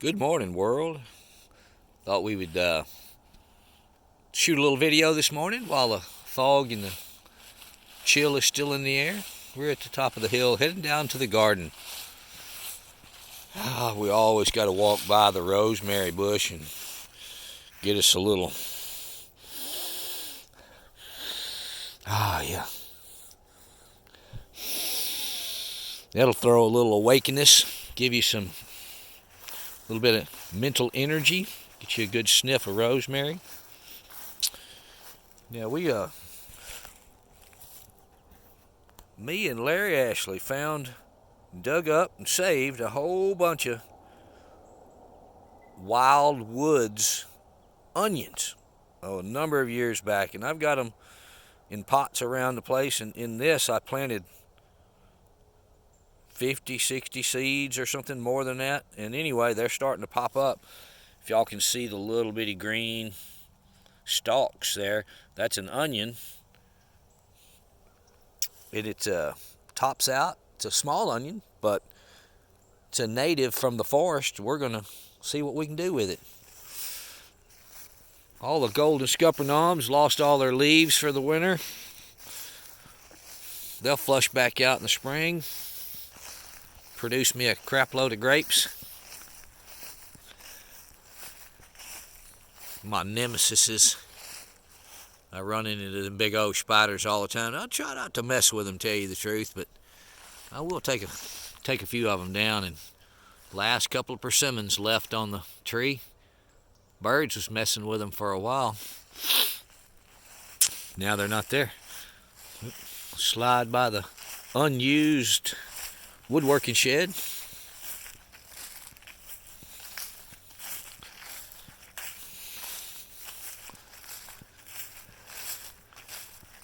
Good morning, world. Thought we would shoot a little video this morning while the fog and the chill is still in the air. We're at the top of the hill heading down to the garden. We always got to walk by the rosemary bush and get us a little. Yeah. That'll throw a little awakeness, give you some little bit of mental energy, get you a good sniff of rosemary. Now me and Larry Ashley dug up and saved a whole bunch of wild woods onions a number of years back, and I've got them in pots around the place, and in this I planted 50, 60 seeds or something more than that. And anyway, they're starting to pop up. If y'all can see the little bitty green stalks there, that's an onion. And it tops out. It's a small onion, but it's a native from the forest. We're going to see what we can do with it. All the golden scuppernong's lost all their leaves for the winter. They'll flush back out in the spring. Produce me a crap load of grapes. My nemesis. I run into the big old spiders all the time. I try not to mess with them, tell you the truth, but I will take a few of them down. And last couple of persimmons left on the tree. Birds was messing with them for a while. Now they're not there. Slide by the unused woodworking shed.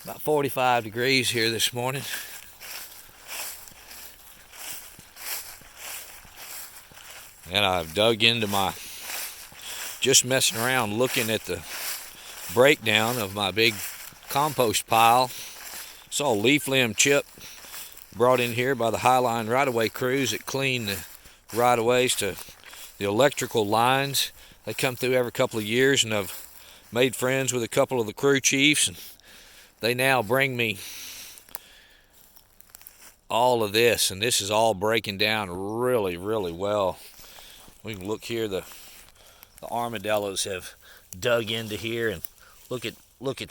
About 45 degrees here this morning. And I've dug into just messing around looking at the breakdown of my big compost pile. Saw a leaf limb chip brought in here by the Highline right-of-way crews that clean the right-of-ways to the electrical lines. They come through every couple of years, and I've made friends with a couple of the crew chiefs, and they now bring me all of this, and this is all breaking down really, really well. We can look here, the armadillos have dug into here, and look at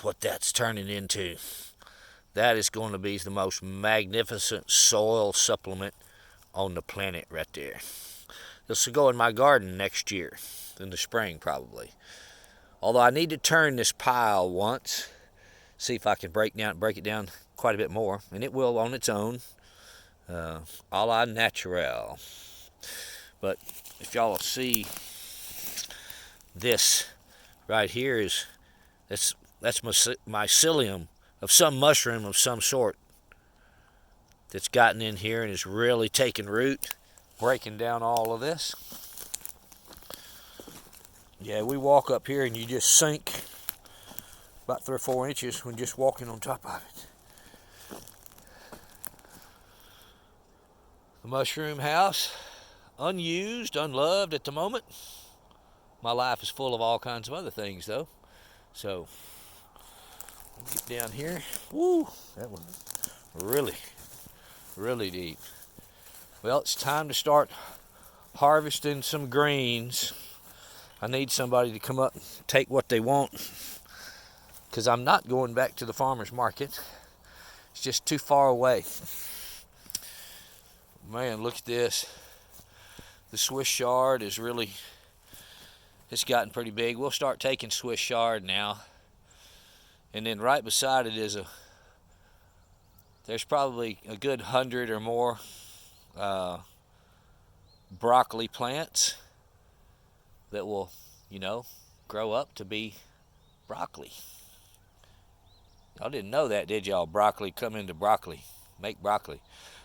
what that's turning into. That is going to be the most magnificent soil supplement on the planet right there. This will go in my garden next year, in the spring probably. Although I need to turn this pile once, see if I can break it down quite a bit more, and it will on its own, a la naturel. But if y'all will see, this right here that's mycelium of some mushroom of some sort that's gotten in here and is really taking root, breaking down all of this. Yeah, we walk up here and you just sink about 3 or 4 inches when just walking on top of it. The mushroom house, unused, unloved at the moment. My life is full of all kinds of other things, though. So, get down here. Woo, that was really, really deep. Well, it's time to start harvesting some greens. I need somebody to come up and take what they want, because I'm not going back to the farmer's market. It's just too far away. Man, look at this. The Swiss chard it's gotten pretty big. We'll start taking Swiss chard now. And then right beside it there's probably a good 100 or more broccoli plants that will, grow up to be broccoli. Y'all didn't know that, did y'all? Broccoli come into broccoli, make broccoli.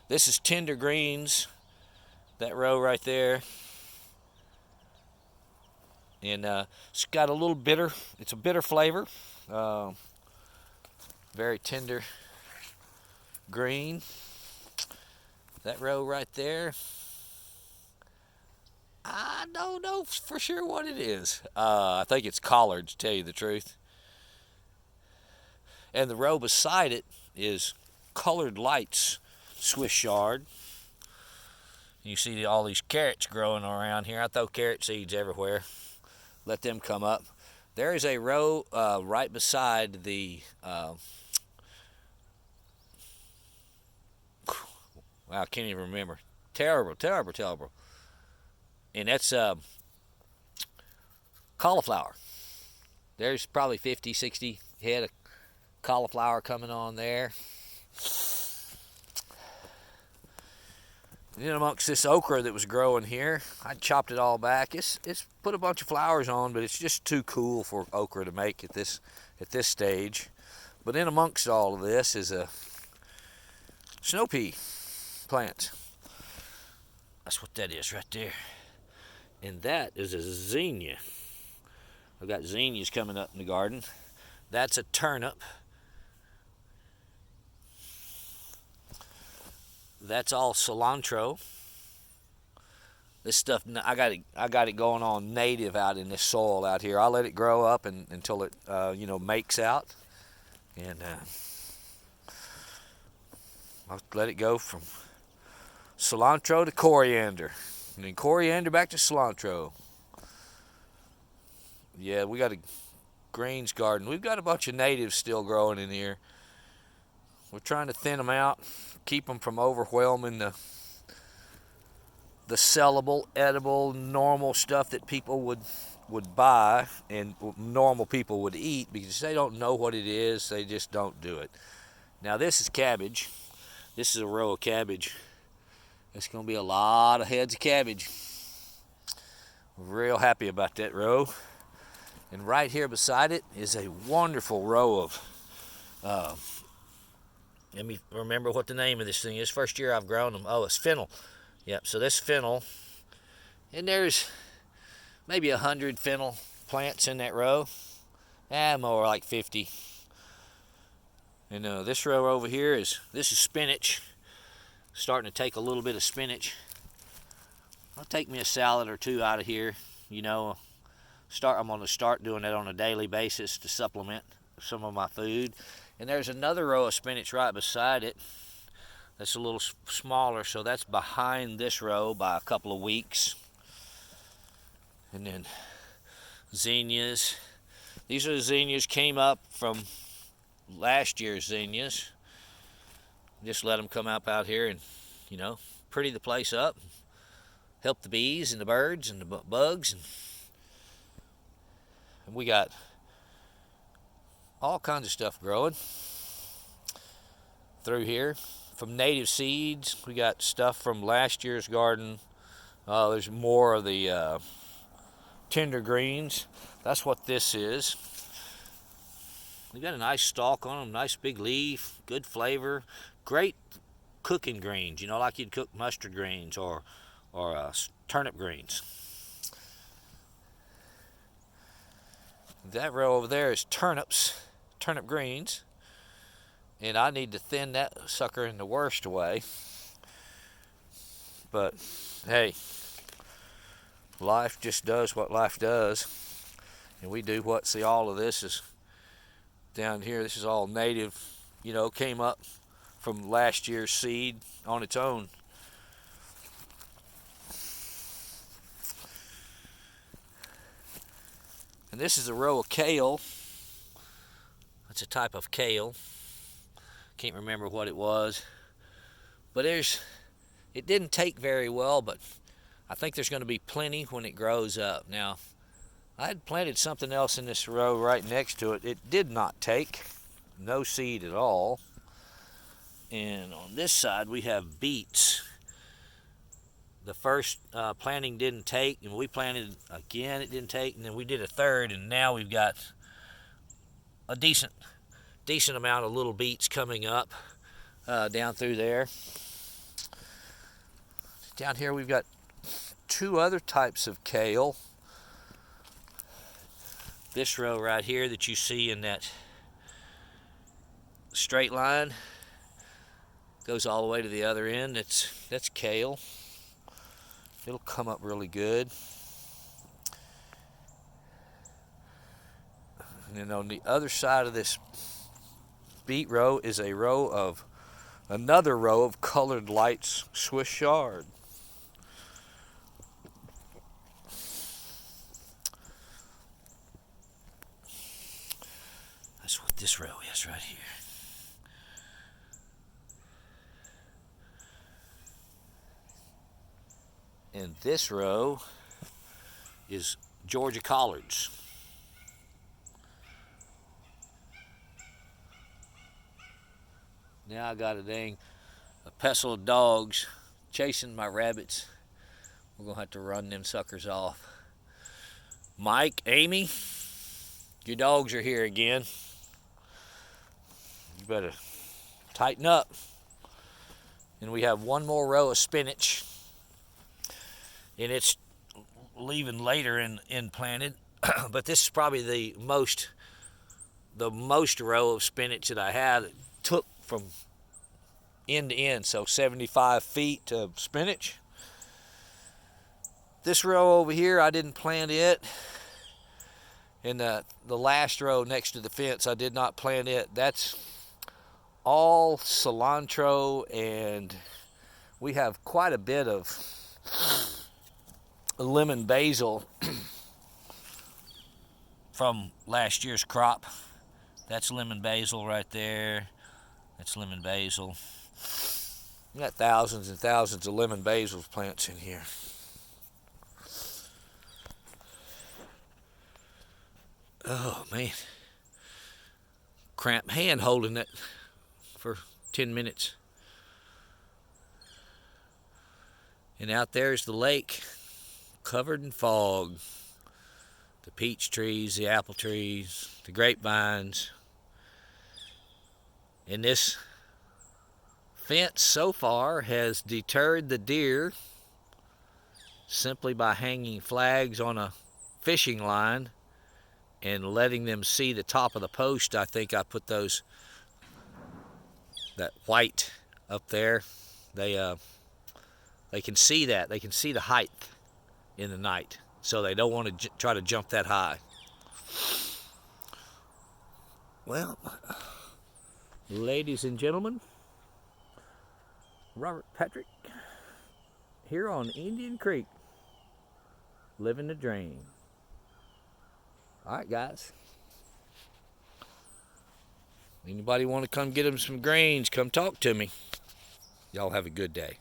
This is tender greens, that row right there. And it's got a little bitter, it's a bitter flavor. Very tender green. That row right there, I don't know for sure what it is. I think it's collared, to tell you the truth. And the row beside it is colored lights Swiss chard. You see all these carrots growing around here. I throw carrot seeds everywhere. Let them come up. There is a row right beside the I can't even remember. Terrible. And that's cauliflower. There's probably 50, 60 head of cauliflower coming on there. And then amongst this okra that was growing here, I chopped it all back. It's put a bunch of flowers on, but it's just too cool for okra to make at this stage. But in amongst all of this is a snow pea plant. That's what that is right there. And that is a zinnia. I've got zinnias coming up in the garden. That's a turnip. That's all cilantro. This stuff, I got it going on native out in this soil out here. I'll let it grow up until it makes out, and I'll let it go from cilantro to coriander, and then coriander back to cilantro. Yeah, we got a greens garden. We've got a bunch of natives still growing in here. We're trying to thin them out, keep them from overwhelming the sellable, edible, normal stuff that people would buy and normal people would eat, because they don't know what it is. They just don't do it. Now this is cabbage. This is a row of cabbage. It's going to be a lot of heads of cabbage. Real happy about that row. And right here beside it is a wonderful row of let me remember what the name of this thing is. First year I've grown them. Oh, it's fennel. Yep, so this fennel, and there's maybe 100 fennel plants in that row. More like 50. And this row over here this is spinach. Starting to take a little bit of spinach. I'll take me a salad or two out of here. I'm going to start doing that on a daily basis to supplement some of my food. And there's another row of spinach right beside it. That's a little smaller, so that's behind this row by a couple of weeks. And then zinnias. These are the zinnias, came up from last year's zinnias. Just let them come up out here and, pretty the place up. Help the bees and the birds and the bugs. And we got all kinds of stuff growing through here. From native seeds, we got stuff from last year's garden. There's more of the tender greens. That's what this is. We got a nice stalk on them, nice big leaf, good flavor, great cooking greens. Like you'd cook mustard greens or turnip greens. That row over there is turnips, turnip greens. And I need to thin that sucker in the worst way. But, hey, life just does what life does. And we do what, see, all of this is down here. This is all native, came up from last year's seed on its own. And this is a row of kale. That's a type of kale. Can't remember what it was, but it didn't take very well, but I think there's going to be plenty when it grows up. Now, I had planted something else in this row right next to it. It did not take, no seed at all. And on this side we have beets. The first planting didn't take, and we planted again, it didn't take, and then we did a third, and now we've got a decent amount of little beets coming up down through there. Down here we've got two other types of kale. This row right here that you see in that straight line goes all the way to the other end. That's kale. It'll come up really good. And then on the other side of this beet row is another row of colored lights Swiss chard. That's what this row is right here. And this row is Georgia collards. Now I got a pestle of dogs chasing my rabbits. We're gonna have to run them suckers off. Mike, Amy, your dogs are here again. You better tighten up. And we have one more row of spinach. And it's leaving later in planted. But this is probably the most row of spinach that I had. It took from end to end, so 75 feet of spinach. This row over here, I didn't plant it. And the last row next to the fence, I did not plant it. That's all cilantro, and we have quite a bit of lemon basil from last year's crop. That's lemon basil right there. That's lemon basil. We got thousands and thousands of lemon basil plants in here. Oh man, cramp hand holding it for 10 minutes. And out there's the lake, covered in fog. The peach trees, the apple trees, the grapevines. And this fence so far has deterred the deer simply by hanging flags on a fishing line and letting them see the top of the post. I think I put that white up there. They can see that. They can see the height in the night, so they don't want to try to jump that high. Well, ladies and gentlemen, Robert Patrick here on Indian Creek, living the dream. All right, guys. Anybody want to come get them some greens, come talk to me. Y'all have a good day.